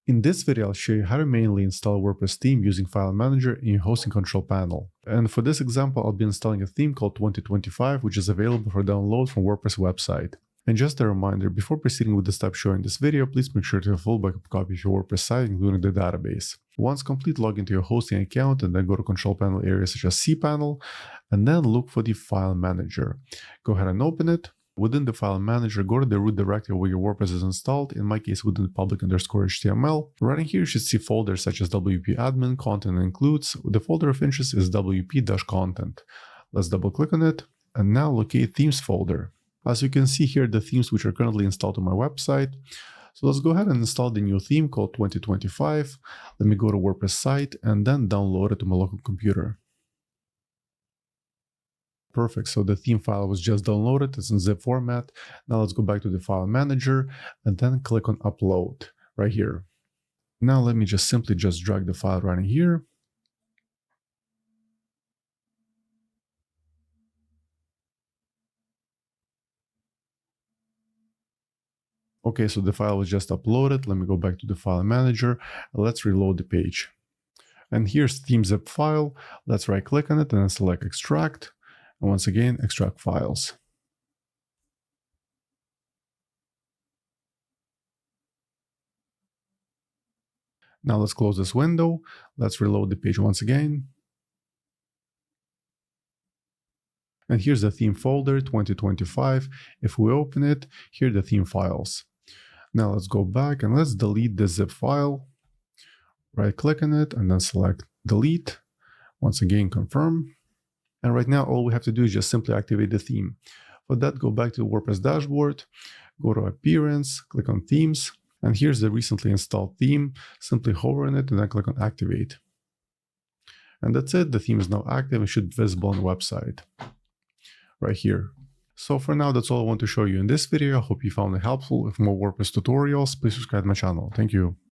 In this video, I'll show you how to manually install a WordPress theme using File Manager in your hosting control panel. And for this example, I'll be installing a theme called 2025, which is available for download from WordPress website. And just a reminder, before proceeding with the steps shown in this video, please make sure to have a full backup copy of your WordPress site, including the database. Once complete, log into your hosting account and then go to control panel areas such as cPanel, and then look for the File Manager. Go ahead and open it. Within the File Manager, go to the root directory where your WordPress is installed, in my case within the public_HTML. Right in here you should see folders such as WP admin, content includes. The folder of interest is WP-content. Let's double click on it, and now locate themes folder. As you can see here, the themes which are currently installed on my website. So let's go ahead and install the new theme called 2025. Let me go to WordPress site and then download it to my local computer. Perfect, so the theme file was just downloaded, it's in zip format. Now let's go back to the File Manager and then click on Upload right here. Now let me simply drag the file right in here. Okay, so the file was just uploaded. Let me go back to the File Manager. Let's reload the page. And here's theme zip file. Let's right click on it and then select Extract. And once again, extract files. Now let's close this window. Let's reload the page once again. And here's the theme folder, 2025. If we open it, here are the theme files. Now let's go back and let's delete the zip file. Right click on it and then select Delete. Once again, confirm. And right now, all we have to do is just simply activate the theme. For that, go back to the WordPress dashboard, go to Appearance, click on Themes, and here's the recently installed theme. Simply hover on it and then click on Activate. And that's it. The theme is now active and should be visible on the website right here. So for now, that's all I want to show you in this video. I hope you found it helpful. For more WordPress tutorials, please subscribe to my channel. Thank you.